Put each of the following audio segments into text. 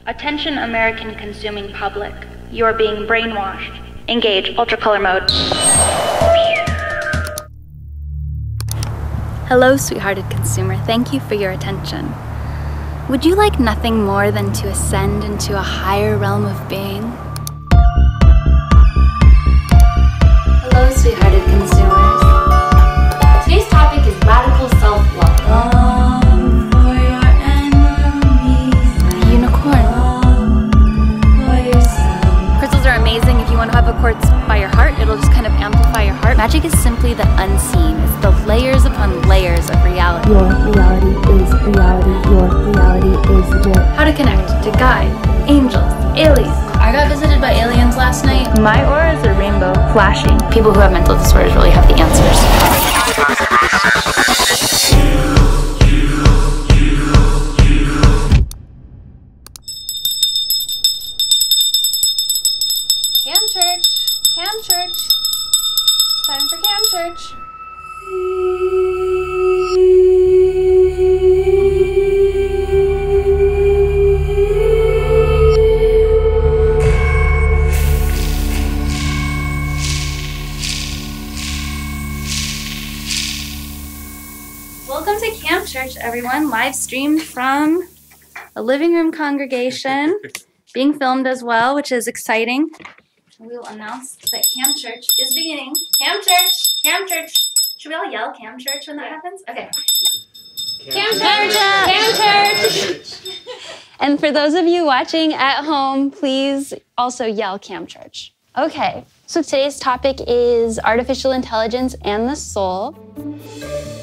Attention American consuming public. You are being brainwashed. Engage ultracolor mode. Hello, sweethearted consumer. Thank you for your attention. Would you like nothing more than to ascend into a higher realm of being? Hello, sweethearted consumers. Today's topic is radical self-love. For your enemies. A unicorn. For yourself. Crystals are amazing. If you want to have a quartz by your heart, it'll just kind of amplify your heart. Magic is simply the unseen. It's the layers upon layers of reality. Your reality is reality. Your reality is legit. How to connect to guide, angels, aliens. I got visited by aliens last night. My aura is a rainbow, flashing. People who have mental disorders really have the answers. Cam Church, Cam Church. It's time for Cam Church. Welcome to Camp Church, everyone. Live streamed from a living room congregation, being filmed as well, which is exciting. We will announce that Camp Church is beginning. Camp Church! Camp Church! Should we all yell Camp Church when that happens? Okay. Camp Church! Camp Church! And for those of you watching at home, please also yell Camp Church. Okay, so today's topic is artificial intelligence and the soul.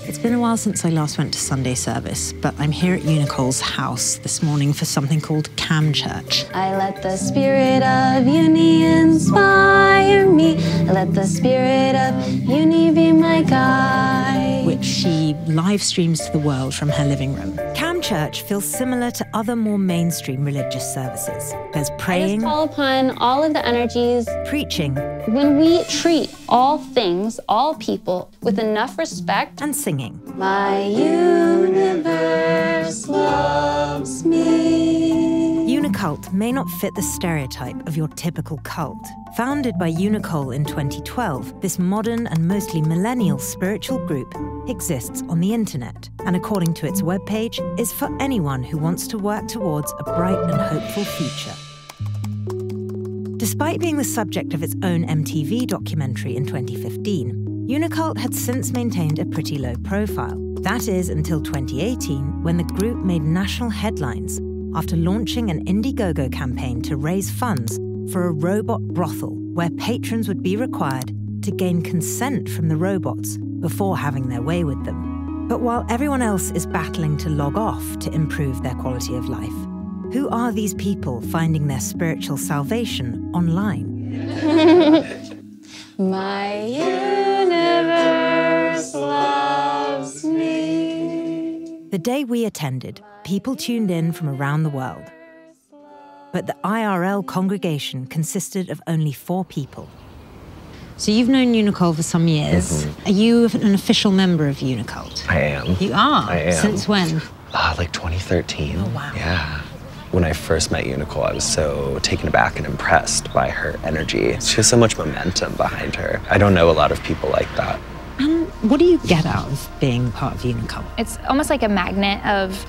It's been a while since I last went to Sunday service, but I'm here at Unicole's house this morning for something called Cam Church. I let the spirit of uni inspire me. I let the spirit of uni be my guide. Which she live streams to the world from her living room. Cam Church feels similar to other more mainstream religious services. There's praying, I just call upon all of the energies. preaching, When we treat all things, all people, with enough respect, and singing. my universe loves me. Unicult may not fit the stereotype of your typical cult. Founded by Unicole in 2012, this modern and mostly millennial spiritual group exists on the internet, and according to its webpage, is for anyone who wants to work towards a bright and hopeful future. Despite being the subject of its own MTV documentary in 2015, Unicult had since maintained a pretty low profile. That is until 2018, when the group made national headlines after launching an Indiegogo campaign to raise funds for a robot brothel where patrons would be required to gain consent from the robots before having their way with them. But while everyone else is battling to log off to improve their quality of life, who are these people finding their spiritual salvation online? My universe loves me. The day we attended, people tuned in from around the world. But the IRL congregation consisted of only 4 people. So you've known Unicole for some years. Mm-hmm. Are you an official member of Unicult? I am. You are? I am. Since when? Like 2013. Oh, wow. Yeah. When I first met Unicole, I was so taken aback and impressed by her energy. She has so much momentum behind her. I don't know a lot of people like that. And what do you get out of being part of Unicult? It's almost like a magnet of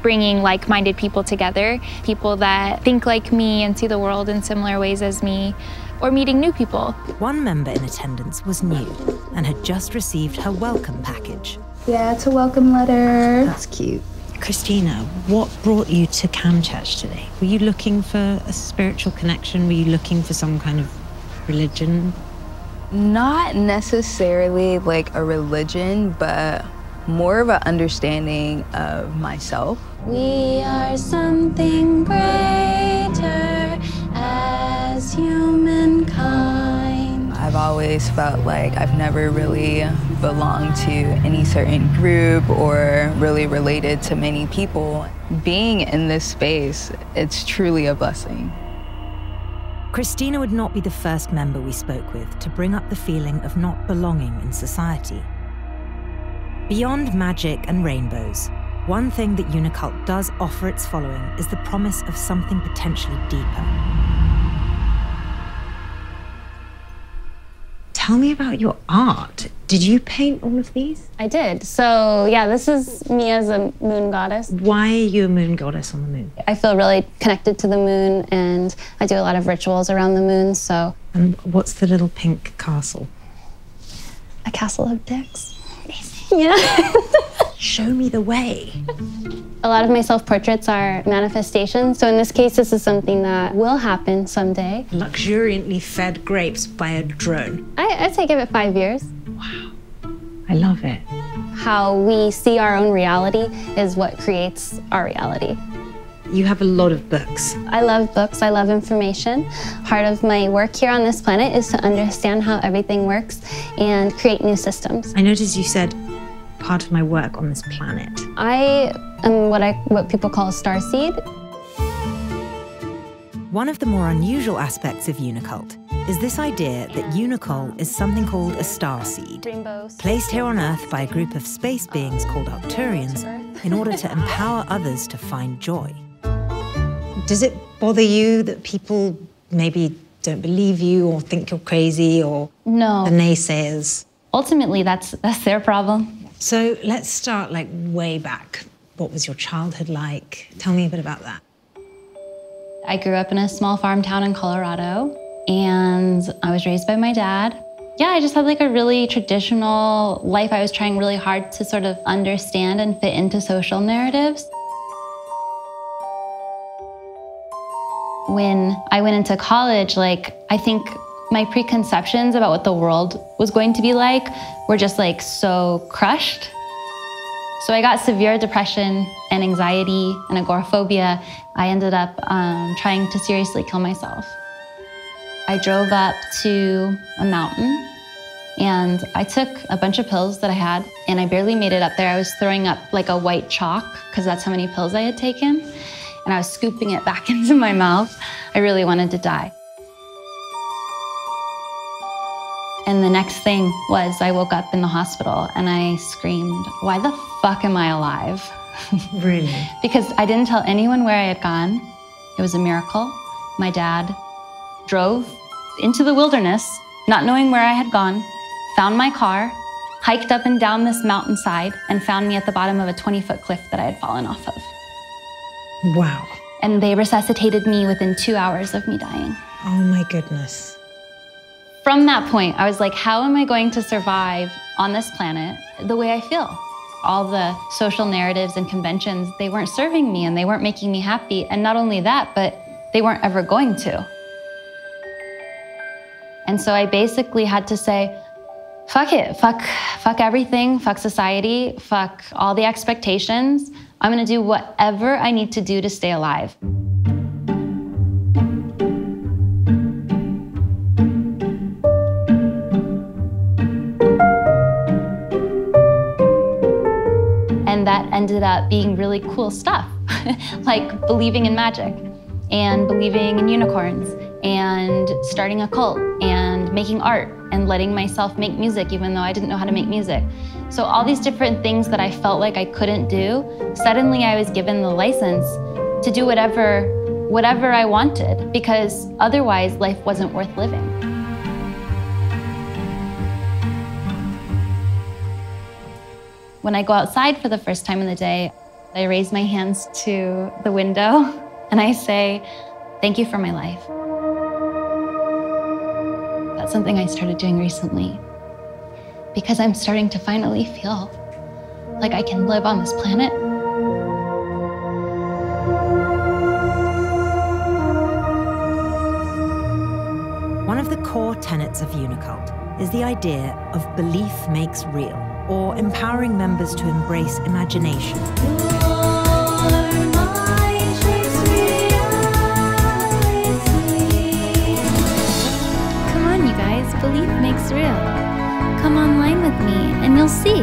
bringing like-minded people together, people that think like me and see the world in similar ways as me, or meeting new people. One member in attendance was new and had just received her welcome package. Yeah, it's a welcome letter. That's cute. Christina, what brought you to Cam Church today? Were you looking for a spiritual connection? Were you looking for some kind of religion? Not necessarily like a religion, but more of an understanding of myself. We are something greater as humankind. I've always felt like I've never really belonged to any certain group or really related to many people. Being in this space, it's truly a blessing. Christina would not be the first member we spoke with to bring up the feeling of not belonging in society. Beyond magic and rainbows, One thing that Unicult does offer its following is the promise of something potentially deeper. Tell me about your art. Did you paint all of these? I did. So yeah, this is me as a moon goddess. Why are you a moon goddess on the moon? I feel really connected to the moon, and I do a lot of rituals around the moon, so. And what's the little pink castle? A castle of dicks. Yeah. Show me the way. A lot of my self-portraits are manifestations. So in this case, this is something that will happen someday. Luxuriantly fed grapes by a drone. I'd say give it 5 years. Wow. I love it. How we see our own reality is what creates our reality. You have a lot of books. I love books, I love information. Part of my work here on this planet is to understand how everything works and create new systems. I noticed you said part of my work on this planet. I am what people call a starseed. One of the more unusual aspects of Unicult is this idea that Unicole is something called a starseed, placed here on Earth by a group of space beings called Arcturians in order to empower others to find joy. Does it bother you that people maybe don't believe you or think you're crazy, or No. the naysayers? Ultimately, that's their problem. So let's start like way back. What was your childhood like? Tell me a bit about that. I grew up in a small farm town in Colorado, and I was raised by my dad. Yeah, I just had like a really traditional life. I was trying really hard to sort of understand and fit into social narratives. When I went into college, I think my preconceptions about what the world was going to be like were just like so crushed. So I got severe depression and anxiety and agoraphobia. I ended up trying to seriously kill myself. I drove up to a mountain and I took a bunch of pills that I had, and I barely made it up there. I was throwing up like a white chalk because that's how many pills I had taken. And I was scooping it back into my mouth. I really wanted to die. And the next thing was I woke up in the hospital and I screamed, "Why the fuck am I alive?" Really? Because I didn't tell anyone where I had gone. It was a miracle. My dad drove into the wilderness, not knowing where I had gone, found my car, hiked up and down this mountainside, and found me at the bottom of a 20-foot cliff that I had fallen off of. Wow. And they resuscitated me within 2 hours of me dying. Oh my goodness. From that point, I was like, how am I going to survive on this planet the way I feel? All the social narratives and conventions, they weren't serving me and they weren't making me happy. And not only that, but they weren't ever going to. And so I basically had to say, fuck it, fuck everything, fuck society, fuck all the expectations. I'm gonna do whatever I need to do to stay alive. And that ended up being really cool stuff, like believing in magic and believing in unicorns and starting a cult and making art and letting myself make music even though I didn't know how to make music. So all these different things that I felt like I couldn't do, suddenly I was given the license to do whatever I wanted, because otherwise life wasn't worth living. When I go outside for the first time in the day, I raise my hands to the window and I say, "Thank you for my life." That's something I started doing recently because I'm starting to finally feel like I can live on this planet. One of the core tenets of Unicult is the idea of belief makes real, or empowering members to embrace imagination. Come on, you guys, belief makes real. Come online with me and you'll see.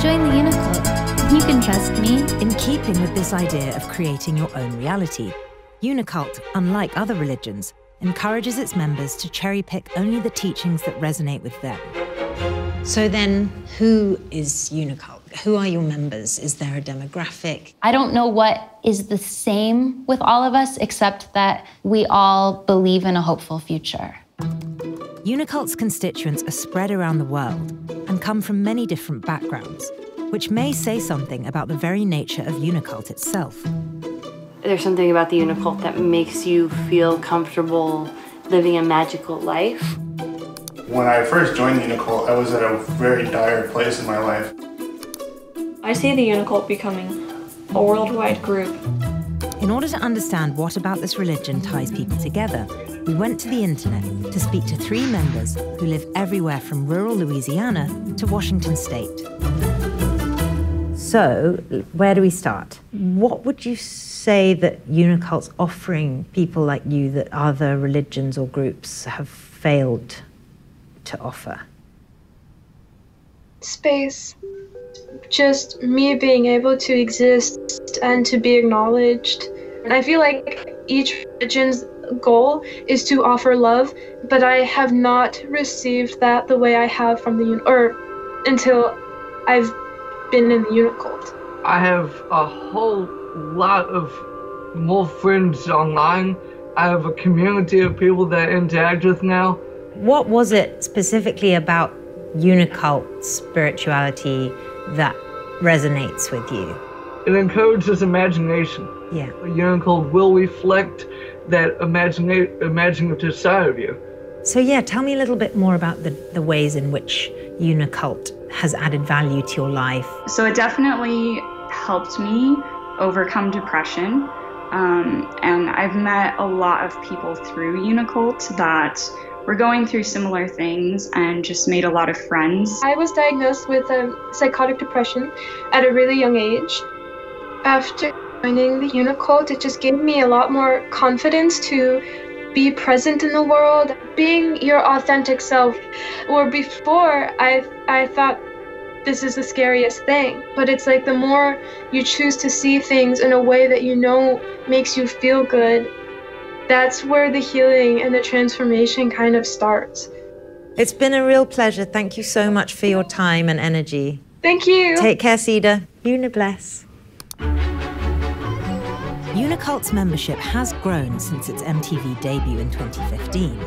Join the Unicult. You can trust me. In keeping with this idea of creating your own reality, Unicult, unlike other religions, encourages its members to cherry-pick only the teachings that resonate with them. So then, who is Unicult? Who are your members? Is there a demographic? I don't know what is the same with all of us, except that we all believe in a hopeful future. Unicult's constituents are spread around the world and come from many different backgrounds, which may say something about the very nature of Unicult itself. There's something about the Unicult that makes you feel comfortable living a magical life. When I first joined Unicult, I was at a very dire place in my life. I see the Unicult becoming a worldwide group. In order to understand what about this religion ties people together, we went to the internet to speak to 3 members who live everywhere from rural Louisiana to Washington State. So, where do we start? What would you say that Unicult's offering people like you that other religions or groups have failed to offer? Space. Just me being able to exist and to be acknowledged. And I feel like each religion's goal is to offer love, but I have not received that the way I have from until I've been in the Unicult. I have a whole lot of more friends online. I have a community of people that I interact with now. What was it specifically about Unicult spirituality that resonates with you? It encourages imagination. Yeah. Unicult will reflect that imaginative side of you. So yeah, tell me a little bit more about the ways in which Unicult has added value to your life. So it definitely helped me overcome depression. And I've met a lot of people through Unicult that were going through similar things and just made a lot of friends. I was diagnosed with psychotic depression at a really young age. After joining the Unicult, it just gave me a lot more confidence to be present in the world, being your authentic self. Or before, I thought this is the scariest thing, but it's like the more you choose to see things in a way that you know makes you feel good, that's where the healing and the transformation kind of starts. It's been a real pleasure. Thank you so much for your time and energy. Thank you. Take care, Cedar. Unibless. Unicult's membership has grown since its MTV debut in 2015.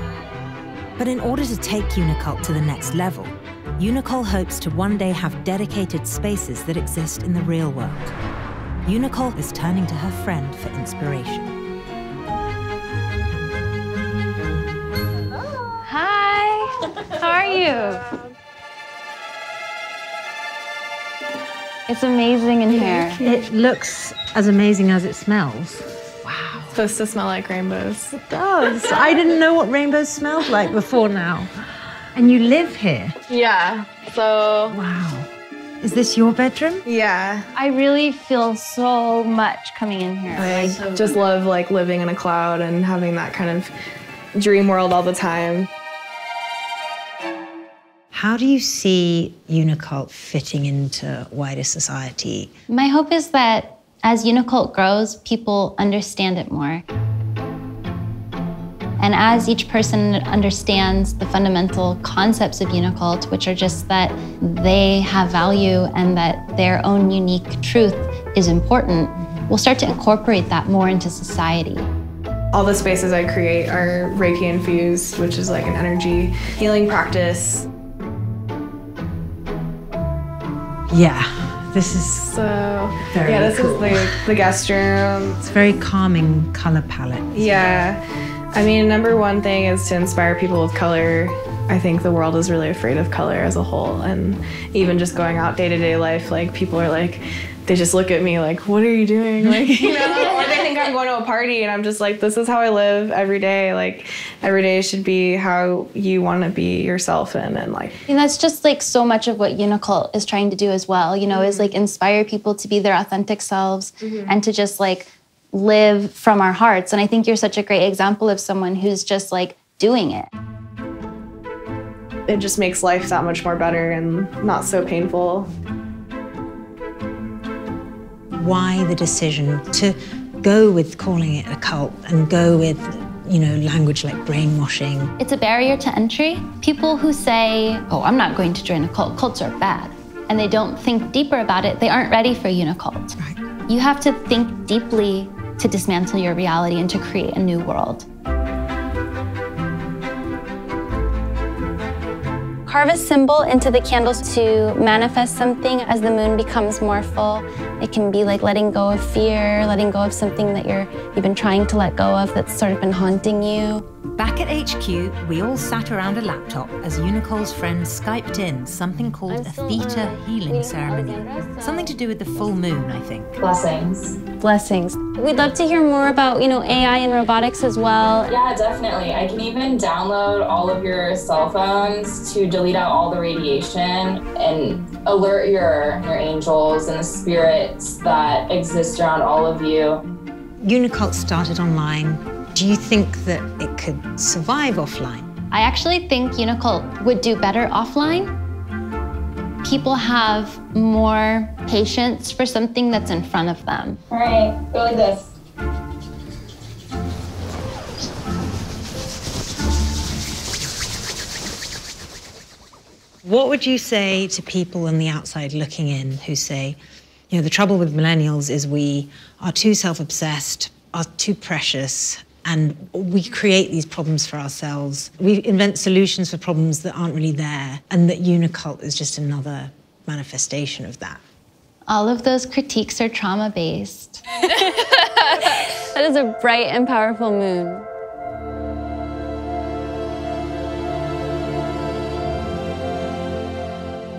But in order to take Unicult to the next level, Unicole hopes to one day have dedicated spaces that exist in the real world. Unicole is turning to her friend for inspiration. Hi, how are you? It's amazing in here. It looks as amazing as it smells. Wow. It's supposed to smell like rainbows. It does. I didn't know what rainbows smelled like before now. And you live here? Yeah, so... Wow. Is this your bedroom? Yeah. I really feel so much coming in here. I just love like living in a cloud and having that kind of dream world all the time. How do you see Unicult fitting into wider society? My hope is that as Unicult grows, people understand it more. And as each person understands the fundamental concepts of Unicult, which are just that they have value and that their own unique truth is important, we'll start to incorporate that more into society. All the spaces I create are Reiki infused, which is like an energy healing practice. Yeah, this is very this cool. is the guest room. It's a very calming color palette. Yeah. I mean, number one thing is to inspire people with color. I think the world is really afraid of color as a whole, and even just going out day-to-day life, like people are like, they just look at me like, what are you doing? Like, you know, or they think I'm going to a party and I'm just like, this is how I live every day. Like every day should be how you want to be yourself in, and like. And that's just like so much of what Unicult is trying to do as well, you know, is like inspire people to be their authentic selves and to just like live from our hearts. And I think you're such a great example of someone who's just like doing it. It just makes life that much more better and not so painful. Why the decision to go with calling it a cult and go with, you know, language like brainwashing? It's a barrier to entry. People who say, oh, I'm not going to join a cult, cults are bad. and they don't think deeper about it, they aren't ready for Unicult. Right. You have to think deeply to dismantle your reality and to create a new world. Carve a symbol into the candles to manifest something as the moon becomes more full. It can be like letting go of fear, letting go of something that you've been trying to let go of that's sort of been haunting you. Back at HQ, we all sat around a laptop as Unicole's friends Skyped in something called a theta healing ceremony. Something to do with the full moon, I think. Blessings. Blessings. We'd love to hear more about, AI and robotics as well. Yeah, definitely. I can even download all of your cell phones to delete out all the radiation and alert your angels and the spirits that exist around all of you. Unicult started online. Do you think that it could survive offline? I actually think Unicult would do better offline. People have more patience for something that's in front of them. All right, go like this. What would you say to people on the outside looking in who say, the trouble with millennials is we are too self-obsessed, are too precious, and we create these problems for ourselves. We invent solutions for problems that aren't really there, and that Unicult is just another manifestation of that. All of those critiques are trauma-based. That is a bright and powerful moon.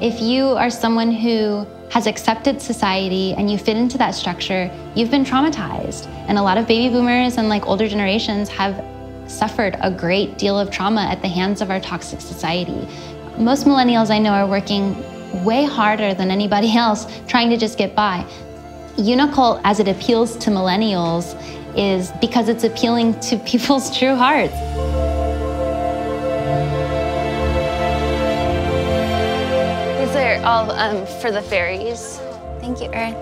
If you are someone who has accepted society and you fit into that structure, you've been traumatized. And a lot of baby boomers and older generations have suffered a great deal of trauma at the hands of our toxic society. Most millennials I know are working way harder than anybody else trying to just get by. Unicult, as it appeals to millennials, is because it's appealing to people's true hearts. These are all for the fairies. Thank you, Earth.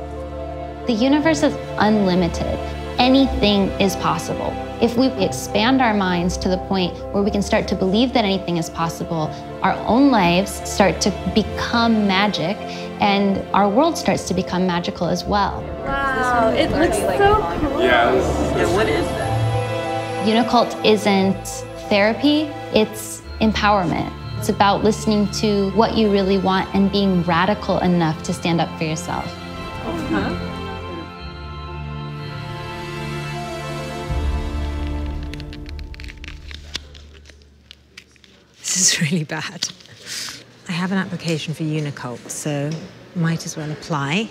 The universe is unlimited. Anything is possible. If we expand our minds to the point where we can start to believe that anything is possible, our own lives start to become magic, and our world starts to become magical as well. Wow, it looks so cool. Yeah, what is that? Unicult isn't therapy, it's empowerment. It's about listening to what you really want and being radical enough to stand up for yourself. Uh-huh. This is really bad. I have an application for Unicult, so might as well apply.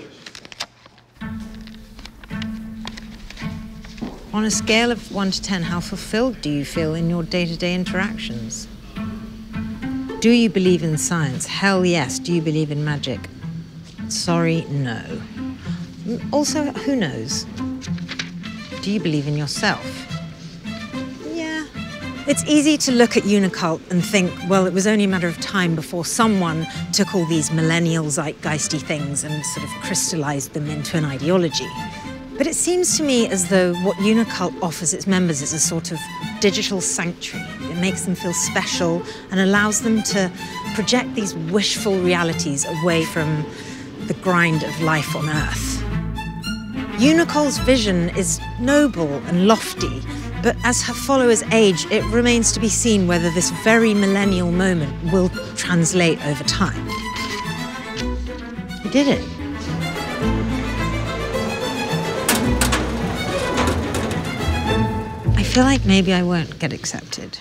On a scale of 1 to 10, how fulfilled do you feel in your day-to-day interactions? Do you believe in science? Hell yes. Do you believe in magic? Sorry, no. Also, who knows? Do you believe in yourself? Yeah. It's easy to look at Unicult and think, well, it was only a matter of time before someone took all these millennial zeitgeisty things and sort of crystallized them into an ideology. But it seems to me as though what Unicult offers its members is a sort of digital sanctuary. It makes them feel special and allows them to project these wishful realities away from the grind of life on Earth. Unicole's vision is noble and lofty, but as her followers age, it remains to be seen whether this very millennial moment will translate over time. We did it. I feel like maybe I won't get accepted.